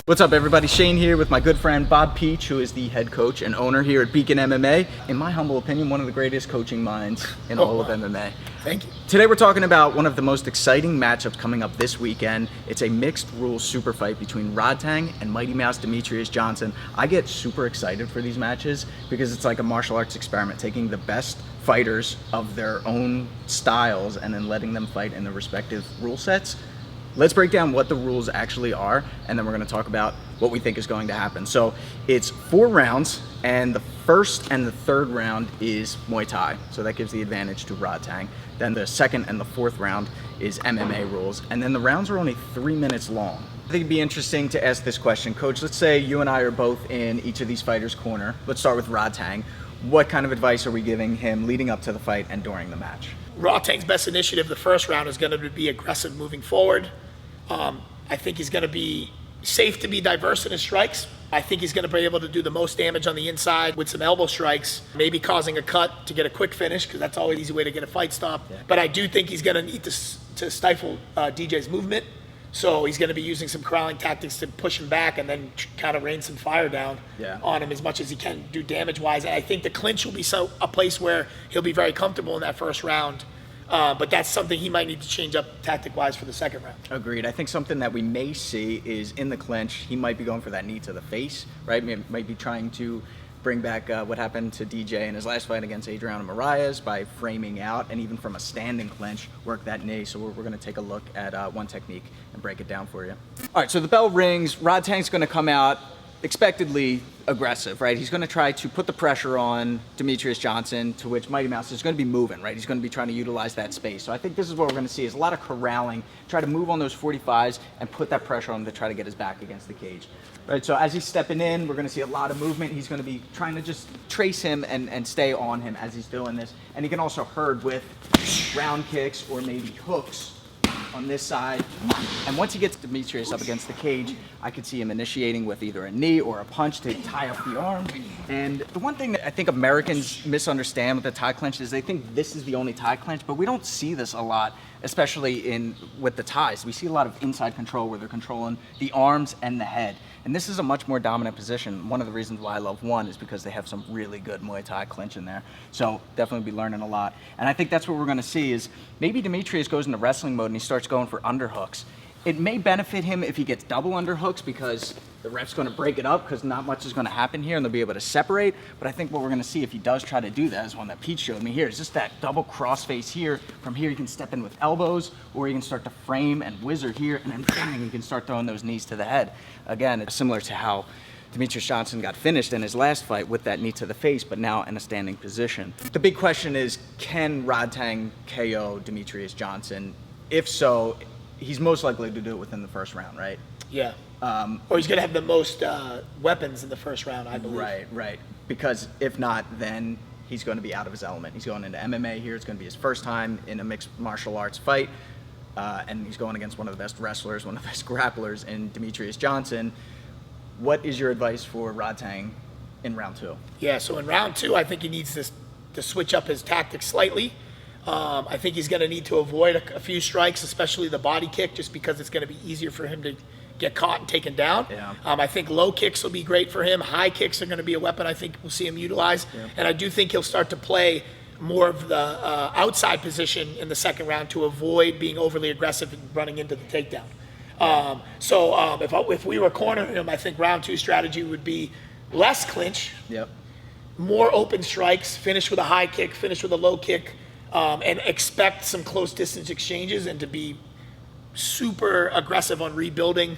What's up, everybody? Shane here with my good friend Bob Peach, who is the head coach and owner here at Beacon MMA. In my humble opinion, one of the greatest coaching minds in all of MMA. Thank you. Today we're talking about one of the most exciting matchups coming up this weekend. It's a mixed rules super fight between Rodtang and Mighty Mouse Demetrious Johnson. I get super excited for these matches because it's like a martial arts experiment, taking the best fighters of their own styles and then letting them fight in their respective rule sets. Let's break down what the rules actually are, and then we're going to talk about what we think is going to happen. So it's 4 rounds, and the first and the third round is Muay Thai, so that gives the advantage to Rodtang. Then the second and the fourth round is MMA rules, and then the rounds are only 3 minutes long. I think it'd be interesting to ask this question. Coach, let's say you and I are both in each of these fighters' corner. Let's start with Rodtang. What kind of advice are we giving him leading up to the fight and during the match? Rodtang's best initiative the first round is going to be aggressive moving forward. I think he's going to be safe to be diverse in his strikes. I think he's going to be able to do the most damage on the inside with some elbow strikes, maybe causing a cut to get a quick finish, because that's always an easy way to get a fight stopped. Yeah. But I do think he's going to need to stifle DJ's movement. So he's going to be using some corralling tactics to push him back and then kind of rain some fire down on him as much as he can do damage-wise. And I think the clinch will be a place where he'll be very comfortable in that first round. But that's something he might need to change up tactic-wise for the second round. Agreed. I think something that we may see is in the clinch, he might be going for that knee to the face, right? Might be trying to bring back what happened to DJ in his last fight against Adriano Moraes by framing out, and even from a standing clinch, work that knee. So we're going to take a look at one technique and break it down for you. All right, so the bell rings. Rodtang's going to come out expectedly aggressive, right? He's going to try to put the pressure on Demetrious Johnson, to which Mighty Mouse is going to be moving, right? He's going to be trying to utilize that space. So I think this is what we're going to see is a lot of corralling, try to move on those 45s and put that pressure on him to try to get his back against the cage. Right, so as he's stepping in, we're going to see a lot of movement. He's going to be trying to just trace him and stay on him as he's doing this. And he can also herd with round kicks or maybe hooks on this side. And once he gets Demetrious up against the cage, I could see him initiating with either a knee or a punch to tie up the arm. And the one thing that I think Americans misunderstand with the Thai clinch is they think this is the only Thai clinch, but we don't see this a lot, especially with the Thais. We see a lot of inside control where they're controlling the arms and the head. And this is a much more dominant position. One of the reasons why I love one is because they have some really good Muay Thai clinch in there. So definitely be learning a lot. And I think that's what we're going to see is maybe Demetrious goes into wrestling mode and he starts going for underhooks. It may benefit him if he gets double underhooks because the ref's going to break it up because not much is going to happen here and they'll be able to separate. But I think what we're going to see if he does try to do that is one that Pete showed me here. Is just that double crossface here. From here you can step in with elbows or you can start to frame and wizard here and then bang, you can start throwing those knees to the head. Again, it's similar to how Demetrious Johnson got finished in his last fight with that knee to the face, but now in a standing position. The big question is, can Rodtang KO Demetrious Johnson? If so, he's most likely to do it within the first round, right? Yeah. Or he's going to have the most weapons in the first round, I believe. Right. Because if not, then he's going to be out of his element. He's going into MMA here. It's going to be his first time in a mixed martial arts fight. And he's going against one of the best wrestlers, one of the best grapplers in Demetrious Johnson. What is your advice for Rodtang in round 2? Yeah, so in round 2, I think he needs to switch up his tactics slightly. I think he's going to need to avoid a few strikes, especially the body kick, just because it's going to be easier for him to get caught and taken down. Yeah. I think low kicks will be great for him. High kicks are going to be a weapon I think we'll see him utilize. Yeah. And I do think he'll start to play more of the outside position in the second round to avoid being overly aggressive and running into the takedown. If we were cornering him, I think round 2 strategy would be less clinch, more open strikes, finish with a high kick, finish with a low kick, and expect some close distance exchanges and to be super aggressive on rebuilding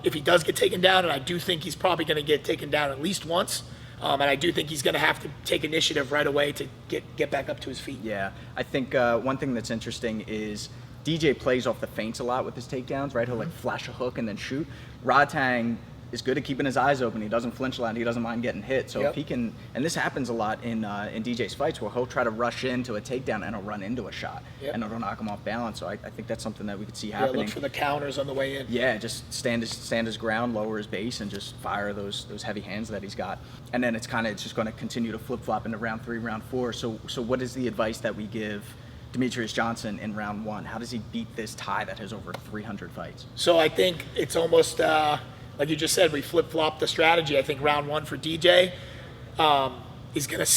if he does get taken down. And I do think he's probably going to get taken down at least once. And I do think he's going to have to take initiative right away to get back up to his feet. Yeah, I think one thing that's interesting is DJ plays off the feints a lot with his takedowns, right? He'll like flash a hook and then shoot. Rodtang is good at keeping his eyes open. He doesn't flinch a lot. He doesn't mind getting hit. So if he can, and this happens a lot in DJ's fights where he'll try to rush into a takedown and he'll run into a shot and it'll knock him off balance. So I think that's something that we could see happening. Look for the counters on the way in. Yeah, just stand his ground, lower his base, and just fire those heavy hands that he's got. And then it's just going to continue to flip flop into round 3, round 4. So what is the advice that we give Demetrious Johnson in round 1? How does he beat this Thai that has over 300 fights? So I think it's almost like you just said, we flip-flopped the strategy. I think round 1 for DJ, he's going to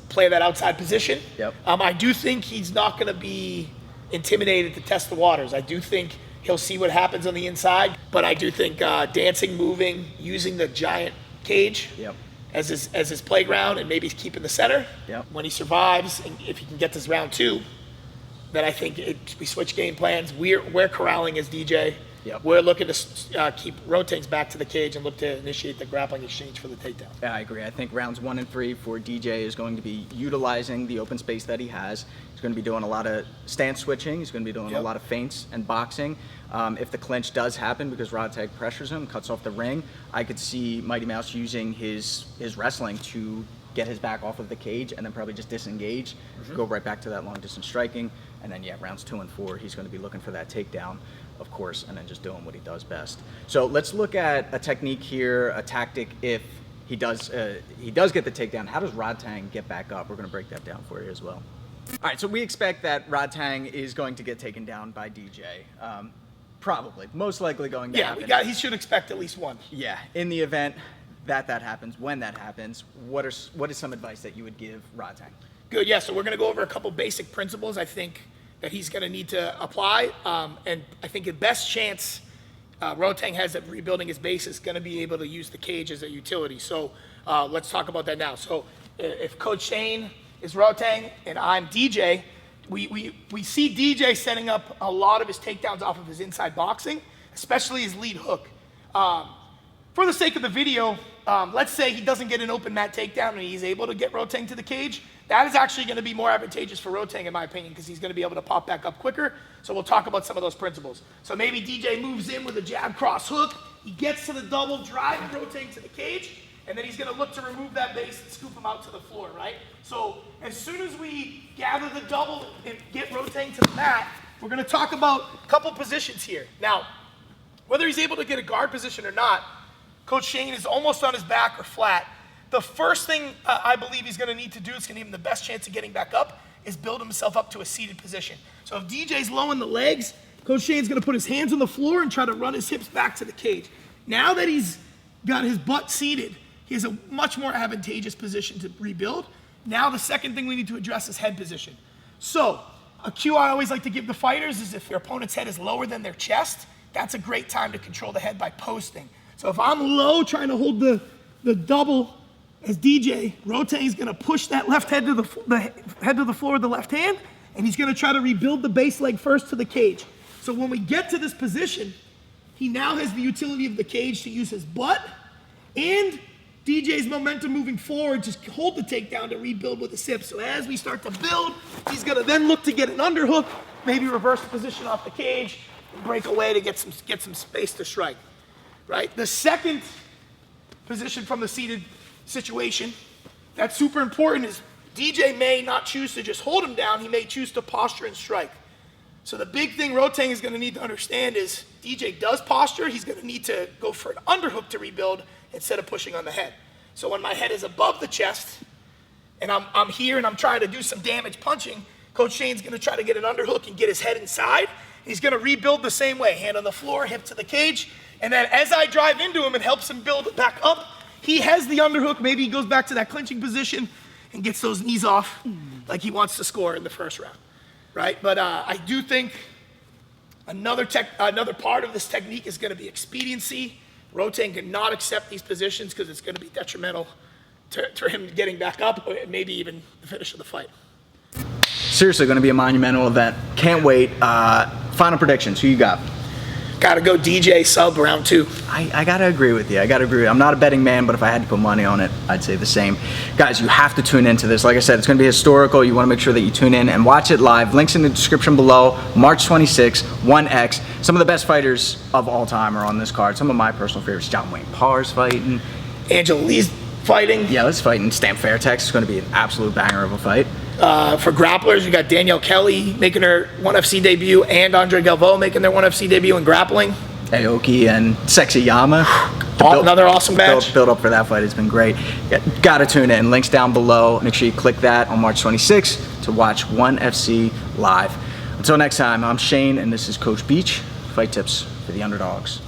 play that outside position. Yep. I do think he's not going to be intimidated to test the waters. I do think he'll see what happens on the inside, but I do think dancing, moving, using the giant cage as his playground, and maybe keeping the center. When he survives, and if he can get to round 2, then I think we switch game plans. We're corralling his DJ. We're looking to keep Rodtang's back to the cage and look to initiate the grappling exchange for the takedown. Yeah, I agree. I think rounds 1 and 3 for DJ is going to be utilizing the open space that he has. He's going to be doing a lot of stance switching. He's going to be doing a lot of feints and boxing. If the clinch does happen because Rodtag pressures him, cuts off the ring, I could see Mighty Mouse using his wrestling to get his back off of the cage and then probably just disengage, go right back to that long distance striking. And then, rounds 2 and 4, he's going to be looking for that takedown, of course, and then just doing what he does best. So let's look at a technique here, a tactic if he does get the takedown. How does Rodtang get back up? We're going to break that down for you as well. All right, so we expect that Rodtang is going to get taken down by DJ. Probably, most likely going to happen. He should expect at least one. Yeah, in the event that happens, when that happens, what is some advice that you would give Rodtang? Good, so we're going to go over a couple basic principles I think that he's going to need to apply, and I think the best chance Rodtang has at rebuilding his base is going to be able to use the cage as a utility. So let's talk about that now. So if Coach Shane is Rodtang and I'm DJ, we see DJ setting up a lot of his takedowns off of his inside boxing, especially his lead hook. For the sake of the video, let's say he doesn't get an open mat takedown and he's able to get Rodtang to the cage. That is actually going to be more advantageous for Rodtang, in my opinion, because he's going to be able to pop back up quicker. So we'll talk about some of those principles. So maybe DJ moves in with a jab cross hook. He gets to the double, driving Rodtang to the cage, and then he's going to look to remove that base and scoop him out to the floor, right? So as soon as we gather the double and get Rodtang to the mat, we're going to talk about a couple positions here. Now, whether he's able to get a guard position or not, Coach Shane is almost on his back or flat. The first thing I believe he's going to need to do, it's going to give him the best chance of getting back up, is build himself up to a seated position. So if DJ's low in the legs, Coach Shane's going to put his hands on the floor and try to run his hips back to the cage. Now that he's got his butt seated, he has a much more advantageous position to rebuild. Now the second thing we need to address is head position. So a cue I always like to give the fighters is if your opponent's head is lower than their chest, that's a great time to control the head by posting. So if I'm low trying to hold the double as DJ, Rodtang's going to push that left head to the head to the floor with the left hand, and he's going to try to rebuild the base leg first to the cage. So when we get to this position, he now has the utility of the cage to use his butt and DJ's momentum moving forward, just hold the takedown to rebuild with his hips. So as we start to build, he's going to then look to get an underhook, maybe reverse the position off the cage, and break away to get some space to strike. Right? The second position from the seated situation that's super important is DJ may not choose to just hold him down, he may choose to posture and strike. So the big thing Rodtang is going to need to understand is DJ does posture, he's going to need to go for an underhook to rebuild instead of pushing on the head. So when my head is above the chest and I'm here and I'm trying to do some damage punching, Coach Shane's going to try to get an underhook and get his head inside. He's going to rebuild the same way, hand on the floor, hip to the cage, and then as I drive into him and helps him build back up, he has the underhook. Maybe he goes back to that clinching position and gets those knees off like he wants to score in the first round, right? But I do think another part of this technique is going to be expediency. Rodtang cannot accept these positions because it's going to be detrimental to him getting back up, or maybe even the finish of the fight. Seriously, going to be a monumental event. Can't wait. Final predictions. Who you got? Got to go DJ sub round 2. I got to agree with you. I'm not a betting man, but if I had to put money on it, I'd say the same. Guys, you have to tune into this. Like I said, it's going to be historical. You want to make sure that you tune in and watch it live. Links in the description below. March 26, 1X. Some of the best fighters of all time are on this card. Some of my personal favorites. John Wayne Parr's fighting. Angela Lee's fighting. Yeah, let's fight. And Stamp Fairtex is going to be an absolute banger of a fight. For grapplers, you got Danielle Kelly making her 1FC debut and Andre Galvo making their 1FC debut in grappling. Aoki and Sexy Yama. Another awesome match. Build up for that fight. It's been great. Got to tune in. Links down below. Make sure you click that on March 26th to watch 1FC live. Until next time, I'm Shane, and this is Coach Beach. Fight tips for the underdogs.